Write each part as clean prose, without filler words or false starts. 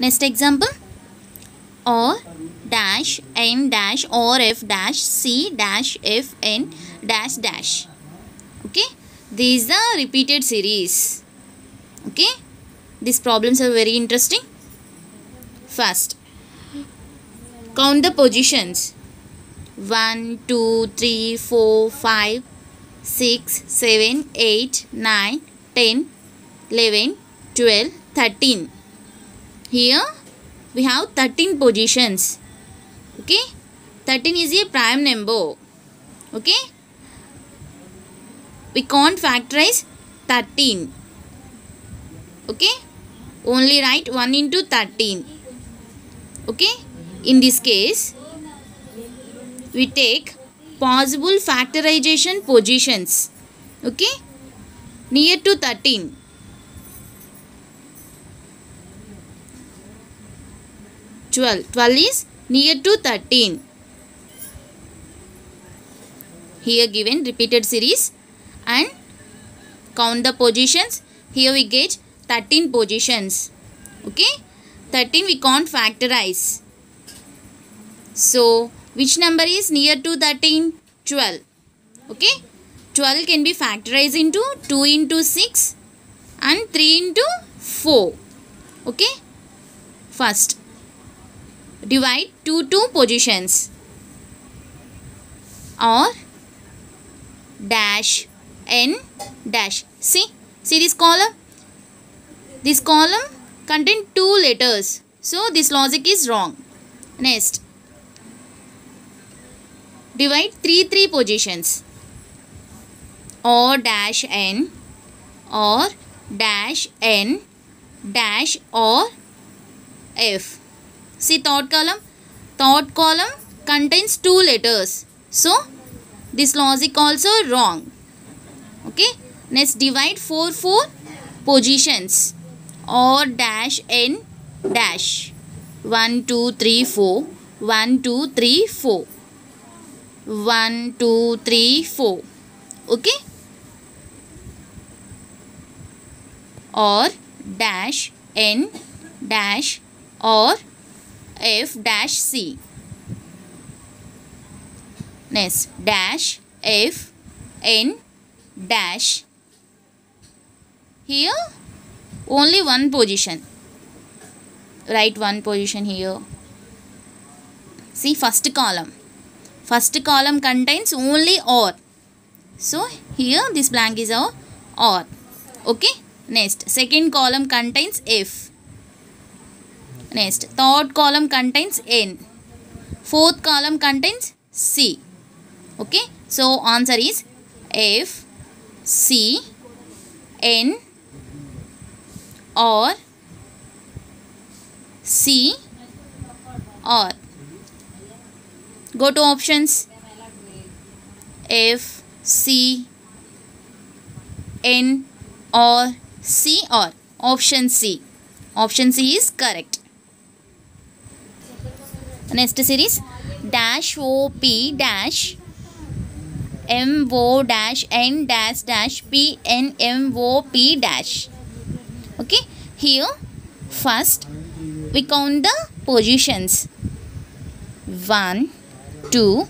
Next example, or dash n dash or f dash c dash f n dash dash. Okay, these are repeated series. Okay, these problems are very interesting. First, count the positions. 1 2 3 4 5 6 7 8 9 10 11 12 13. Here we have 13 positions. Okay, 13 is a prime number. Okay, we can't factorize 13. Okay, only write 1 into 13. Okay, in this case we take possible factorization positions. Okay, near to 13. 12 is near to 13. Here given repeated series and count the positions. Here we get 13 positions. Okay, 13 we can't factorize. So which number is near to 13? 12. Okay, 12 can be factorized into 2 into 6 and 3 into 4. Okay, first divide 2 positions, or dash n dash. See this column. This column contains 2 letters. So this logic is wrong. Next, divide 3 positions, or dash n or dash n dash or f. See third column. Third column contains 2 letters. So this logic also wrong. Okay. Next, divide 4 positions, or dash n dash. 1 2 3 4 1 2 3 4 1 2 3 4. Okay, or dash n dash or f dash c. Next, dash f n dash. Here only one position. Write one position here. See first column. First column contains only or. So here this blank is our or. Okay. Next, second column contains f. Next, third column contains n. Fourth column contains c. Okay. So answer is f, c, n or c or. Go to options. F, C, N or C or. Option C. Option C is correct. Next series, dash O P dash M O dash N dash dash P N M O P dash. Okay. Here first we count the positions. 1 2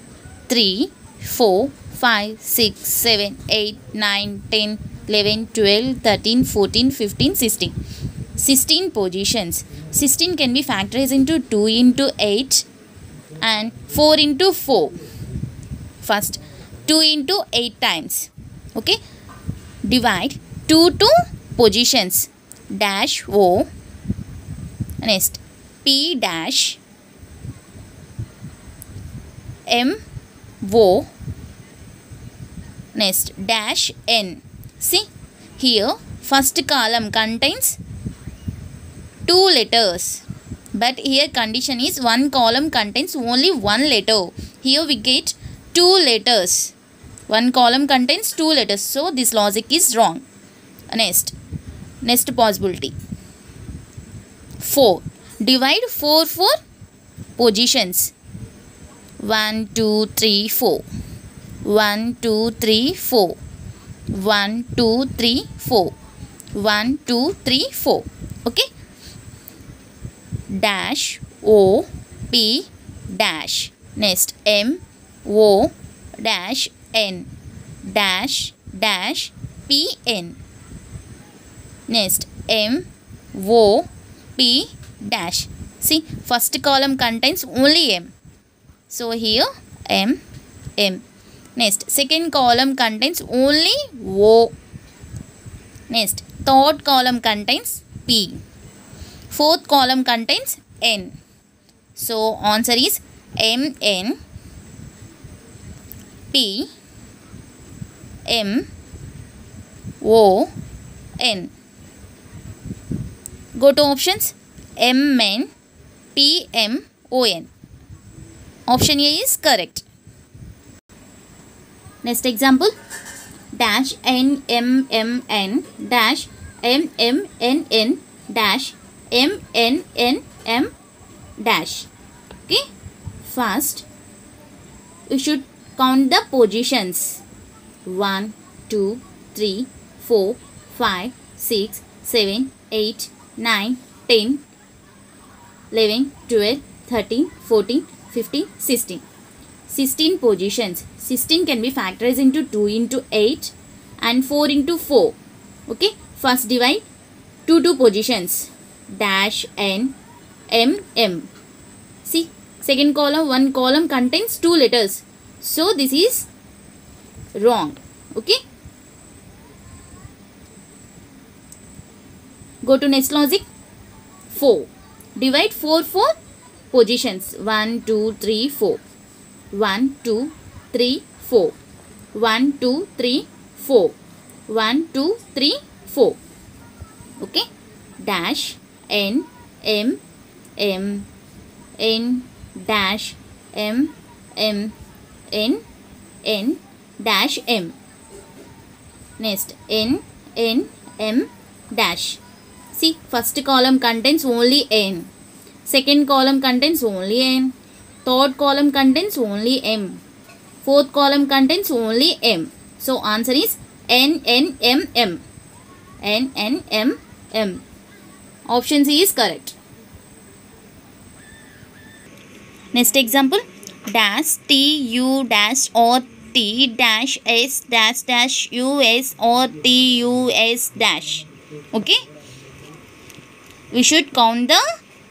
3 4 5 6 7 8 9 10 11 12 13 14 15 16. 16 positions. 16 can be factorized into 2 into 8 and 4 into 4. First 2 into 8 times. Okay. Divide 2 positions. Dash O. Next, P dash M O. Next, dash N. See here first column contains 2 letters, but here condition is one column contains only one letter. Here we get 2 letters. One column contains 2 letters, so this logic is wrong. Next possibility, 4. Divide 4 positions. 1 2 3 4 1 2 3 4 1 2 3 4 1 2 3 4. Okay. dash O P dash. Next M O dash N dash dash P N. Next M O P dash. See, first column contains only M. So here M. Next, second column contains only O. Next, third column contains P. Fourth column contains N. So answer is M N P M O N. Go to options. M N P M O N. Option A is correct. Next example. Dash N M M N dash M M N N dash M N N M dash. Okay. First, we should count the positions. 1, 2, 3, 4, 5, 6, 7, 8, 9, 10, 11, 12, 13, 14, 15, 16. 16 positions. 16 can be factorized into 2 into 8 and 4 into 4. Okay. First divide 2 positions. Dash N M M. See, second column, one column contains 2 letters. So this is wrong. Okay. Go to next logic. 4. Divide 4 positions. 1, 2, 3, 4. 1, 2, 3, 4. 1, 2, 3, 4. 1, 2, 3, 4. Okay. Dash N M M N dash M M N N dash M. Next N N M dash. See, first column contains only N. Second column contains only N. Third column contains only M. Fourth column contains only M. So answer is N N M M. N N M M. Option C is correct. Next example. Dash T U dash or T dash S dash dash U S or T U S dash. Okay. We should count the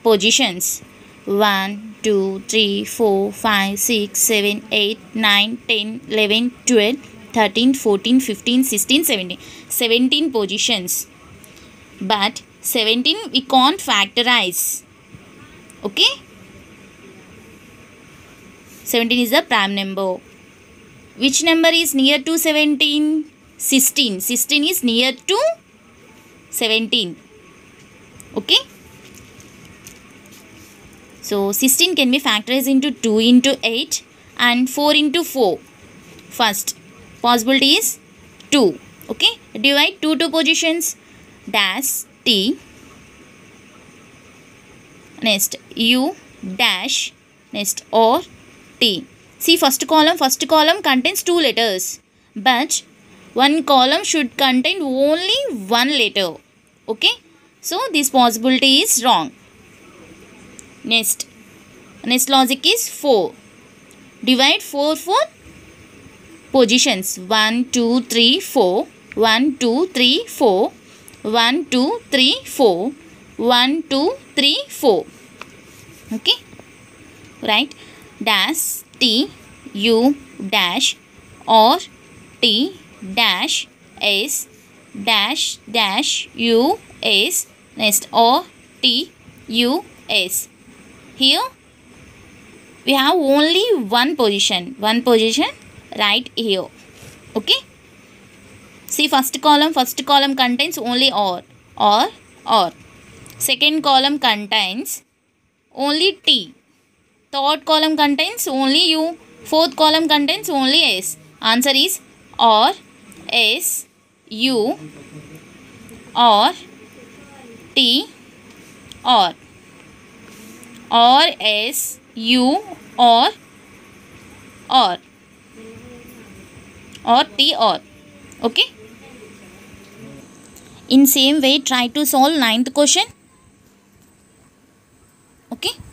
positions. 1, 2, 3, 4, 5, 6, 7, 8, 9, 10, 11, 12, 13, 14, 15, 16, 17. 17 positions. But 17 we can't factorize. Okay. 17 is the prime number. Which number is near to 17? 16. 16 is near to 17. Okay. So 16 can be factorized into 2 into 8 and 4 into 4. First possibility is 2. Okay. Divide 2 positions. Dash T. Next U dash. Next or T. See, first column contains 2 letters. But one column should contain only 1 letter. Okay. So this possibility is wrong. Next logic is 4. Divide 4 positions. 1, 2, 3, 4. 1, 2, 3, 4. 1, 2, 3, 4. 1, 2, 3, 4. Okay. Right. Dash T U dash or T dash S dash dash U S. Next or T U S. Here we have only one position right here. Okay. See, first column contains only or. Second column contains only T. Third column contains only U. Fourth column contains only S. Answer is or, S, U, or, T, or S, U, or T, or. Okay. In same way, try to solve 9th question. Okay.